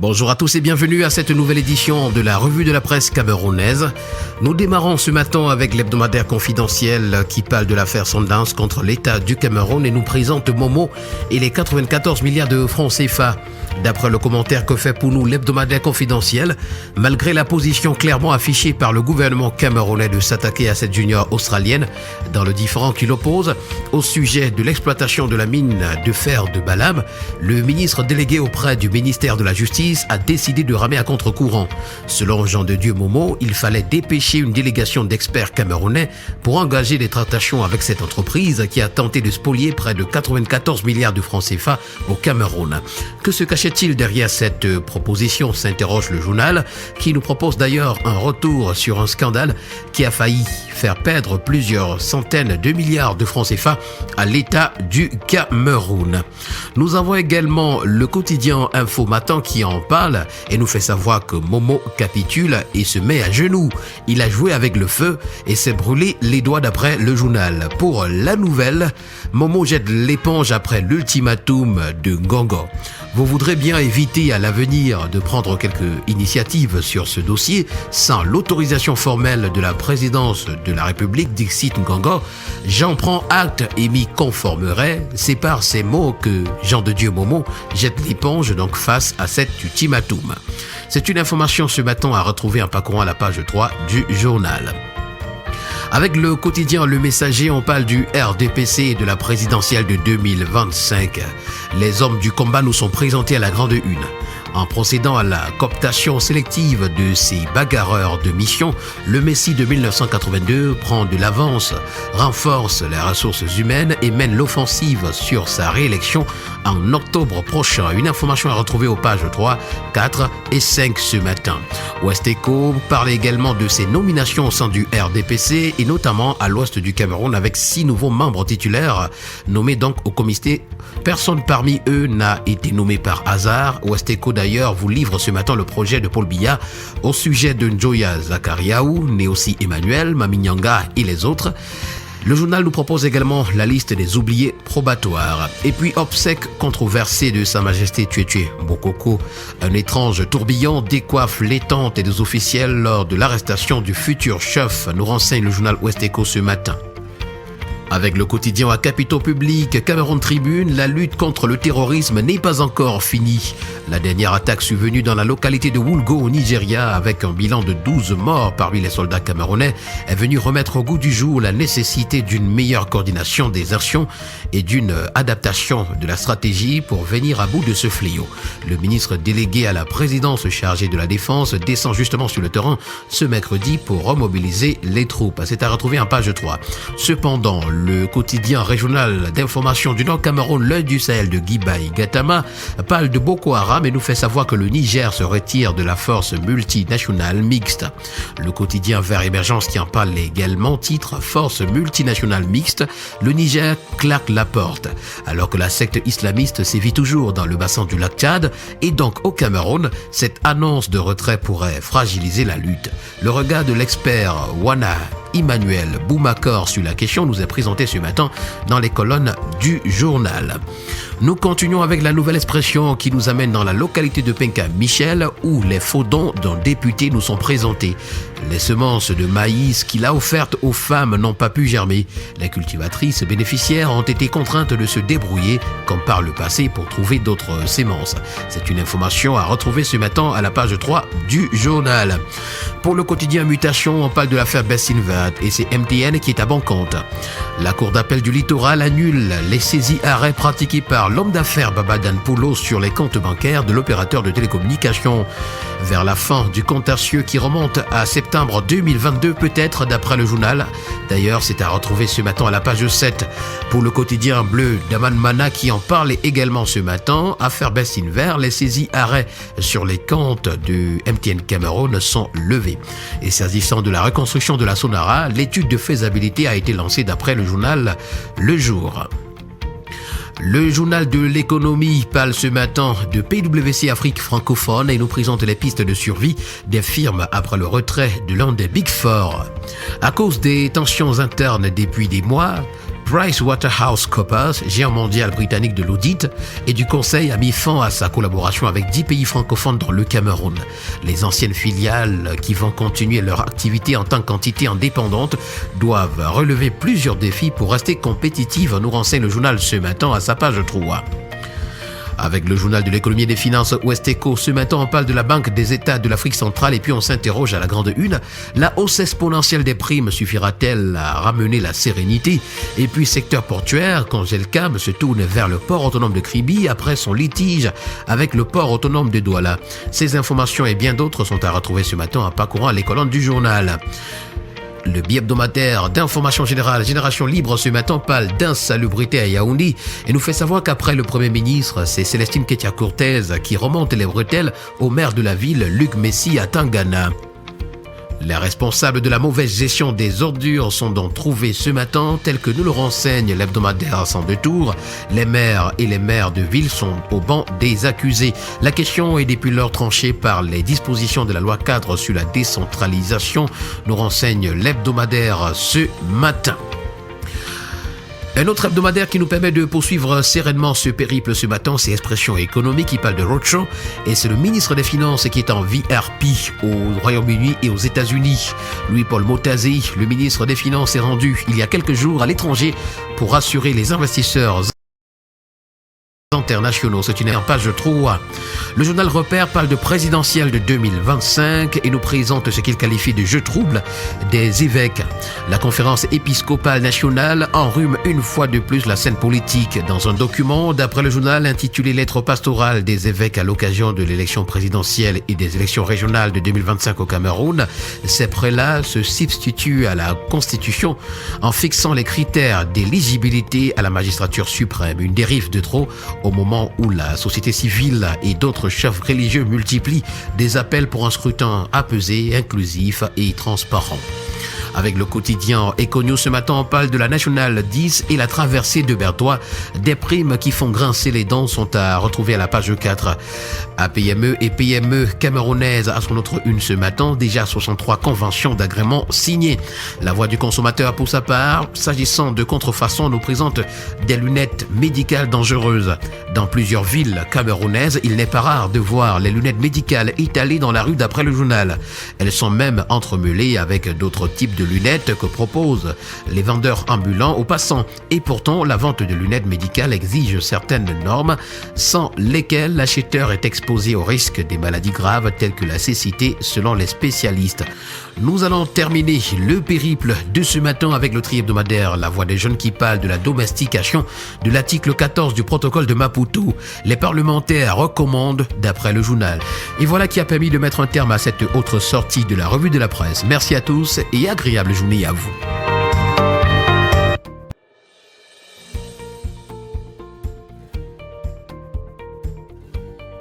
Bonjour à tous et bienvenue à cette nouvelle édition de la revue de la presse camerounaise. Nous démarrons ce matin avec l'hebdomadaire confidentiel qui parle de l'affaire Sundance contre l'État du Cameroun et nous présente Momo et les 94 milliards de francs CFA. D'après le commentaire que fait pour nous l'hebdomadaire confidentiel, malgré la position clairement affichée par le gouvernement camerounais de s'attaquer à cette junior australienne dans le différend qui l'oppose au sujet de l'exploitation de la mine de fer de Balam, le ministre délégué auprès du ministère de la Justice a décidé de ramer à contre-courant. Selon Jean de Dieu Momo, il fallait dépêcher une délégation d'experts camerounais pour engager des tractations avec cette entreprise qui a tenté de spolier près de 94 milliards de francs CFA au Cameroun. Que se cachait-il derrière cette proposition, s'interroge le journal, qui nous propose d'ailleurs un retour sur un scandale qui a failli faire perdre plusieurs centaines de milliards de francs CFA à l'État du Cameroun. Nous avons également le quotidien Info Matin qui en parle et nous fait savoir que Momo capitule et se met à genoux. Il a joué avec le feu et s'est brûlé les doigts d'après le journal. Pour la nouvelle, Momo jette l'éponge après l'ultimatum de Ngongo. Vous voudrez bien éviter à l'avenir de prendre quelques initiatives sur ce dossier sans l'autorisation formelle de la présidence de la République, dixit Ngongo. J'en prends acte et m'y conformerai. C'est par ces mots que Jean de Dieu Momo jette l'éponge donc face à cet ultimatum. C'est une information ce matin à retrouver en parcourant la page 3 du journal. Avec le quotidien Le Messager, on parle du RDPC et de la présidentielle de 2025. Les hommes du combat nous sont présentés à la grande une. En procédant à la cooptation sélective de ces bagarreurs de mission, le Messie de 1982 prend de l'avance, renforce les ressources humaines et mène l'offensive sur sa réélection en octobre prochain. Une information à retrouver aux pages 3, 4 et 5 ce matin. Westeco parle également de ses nominations au sein du RDPC et notamment à l'ouest du Cameroun avec 6 nouveaux membres titulaires nommés donc au comité. Personne parmi eux n'a été nommé par hasard. Westeco d'ailleurs vous livre ce matin le projet de Paul Biya au sujet de Njoya Zakariaou, né aussi Emmanuel, Maminyanga et les autres. Le journal nous propose également la liste des oubliés probatoires. Et puis obsèques controversées de Sa Majesté Tuétué Bokoko. Un étrange tourbillon décoiffe les tentes des officiels lors de l'arrestation du futur chef, nous renseigne le journal Westeco ce matin. Avec le quotidien à capitaux publics, Cameroun Tribune, la lutte contre le terrorisme n'est pas encore finie. La dernière attaque survenue dans la localité de Wulgo au Nigeria avec un bilan de 12 morts parmi les soldats camerounais est venue remettre au goût du jour la nécessité d'une meilleure coordination des actions et d'une adaptation de la stratégie pour venir à bout de ce fléau. Le ministre délégué à la présidence chargé de la défense descend justement sur le terrain ce mercredi pour remobiliser les troupes. C'est à retrouver en page 3. Cependant, le quotidien régional d'information du Nord Cameroun, l'œil du Sahel de Guibaï Gatama, parle de Boko Haram et nous fait savoir que le Niger se retire de la force multinationale mixte. Le quotidien Vert Émergence qui en parle également titre Force multinationale mixte, le Niger claque la porte. Alors que la secte islamiste sévit toujours dans le bassin du lac Tchad et donc au Cameroun, cette annonce de retrait pourrait fragiliser la lutte. Le regard de l'expert Wana Emmanuel Boumakor sur la question nous est présenté ce matin dans les colonnes du journal. Nous continuons avec la nouvelle expression qui nous amène dans la localité de Penka-Michel où les faux dons d'un député nous sont présentés. Les semences de maïs qu'il a offertes aux femmes n'ont pas pu germer. Les cultivatrices bénéficiaires ont été contraintes de se débrouiller comme par le passé pour trouver d'autres semences. C'est une information à retrouver ce matin à la page 3 du journal. Pour le quotidien Mutation, on parle de l'affaire Bessinvat et c'est MTN qui est à bon compte. La Cour d'appel du littoral annule les saisies arrêts pratiqués par l'homme d'affaires Babadan Poulo sur les comptes bancaires de l'opérateur de télécommunications. Vers la fin du contentieux qui remonte à septembre 2022 peut-être d'après le journal. D'ailleurs, c'est à retrouver ce matin à la page 7. Pour le quotidien bleu d'Aman Mana qui en parle également ce matin, affaire Bessinver, les saisies arrêts sur les comptes de MTN Cameroun sont levées. Et s'agissant de la reconstruction de la Sonara, l'étude de faisabilité a été lancée d'après le journal Le Jour. Le journal de l'économie parle ce matin de PwC Afrique francophone et nous présente les pistes de survie des firmes après le retrait de l'un des Big Four. À cause des tensions internes depuis des mois, PricewaterhouseCoopers, géant mondial britannique de l'audit et du conseil, a mis fin à sa collaboration avec 10 pays francophones dans le Cameroun. Les anciennes filiales qui vont continuer leur activité en tant qu'entité indépendante doivent relever plusieurs défis pour rester compétitives, nous renseigne le journal Ce Matin à sa page 3. Avec le journal de l'économie et des finances Ouest-Eco, ce matin on parle de la Banque des États de l'Afrique centrale et puis on s'interroge à la grande une, la hausse exponentielle des primes suffira-t-elle à ramener la sérénité? Et puis secteur portuaire, quand Gelcam se tourne vers le port autonome de Kribi après son litige avec le port autonome de Douala. Ces informations et bien d'autres sont à retrouver ce matin en parcourant les colonnes du journal. Le bi-hebdomadaire d'information générale Génération Libre ce matin parle d'insalubrité à Yaoundé et nous fait savoir qu'après le Premier ministre, c'est Célestine Ketia-Cortez qui remonte les bretelles au maire de la ville, Luc Messi, à Tangana. Les responsables de la mauvaise gestion des ordures sont donc trouvés ce matin, tel que nous le renseigne l'hebdomadaire Sans Détour. Les maires et les maires de ville sont au banc des accusés. La question est depuis lors tranchée par les dispositions de la loi cadre sur la décentralisation, nous renseigne l'hebdomadaire Ce Matin. Un autre hebdomadaire qui nous permet de poursuivre sereinement ce périple ce matin, c'est Expression économique qui parle de roadshow et c'est le ministre des Finances qui est en VRP au Royaume-Uni et aux États-Unis. Louis-Paul Motazzi, le ministre des Finances, est rendu il y a quelques jours à l'étranger pour rassurer les investisseurs internationaux. C'est une page 3. Le journal Repère parle de présidentielle de 2025 et nous présente ce qu'il qualifie de jeu trouble des évêques. La conférence épiscopale nationale enrhume une fois de plus la scène politique. Dans un document, d'après le journal intitulé Lettre pastorale des évêques à l'occasion de l'élection présidentielle et des élections régionales de 2025 au Cameroun, ces prélats se substituent à la Constitution en fixant les critères d'éligibilité à la magistrature suprême. Une dérive de trop au moment où la société civile et d'autres chefs religieux multiplient des appels pour un scrutin apaisé, inclusif et transparent. Avec le quotidien Econews ce matin, on parle de la Nationale 10 et la traversée de Berthois. Des primes qui font grincer les dents sont à retrouver à la page 4. APME et PME camerounaises à son autre une ce matin, déjà 63 conventions d'agrément signées. La voix du consommateur pour sa part, s'agissant de contrefaçon, nous présente des lunettes médicales dangereuses. Dans plusieurs villes camerounaises, il n'est pas rare de voir les lunettes médicales étalées dans la rue d'après le journal. Elles sont même entremêlées avec d'autres types de lunettes que proposent les vendeurs ambulants aux passants. Et pourtant, la vente de lunettes médicales exige certaines normes sans lesquelles l'acheteur est exposé au risque des maladies graves telles que la cécité selon les spécialistes. Nous allons terminer le périple de ce matin avec le tri-hebdomadaire La Voix des Jeunes qui parle de la domestication de l'article 14 du protocole de Maputo. Les parlementaires recommandent d'après le journal. Et voilà qui a permis de mettre un terme à cette autre sortie de la revue de la presse. Merci à tous et agréable journée à vous.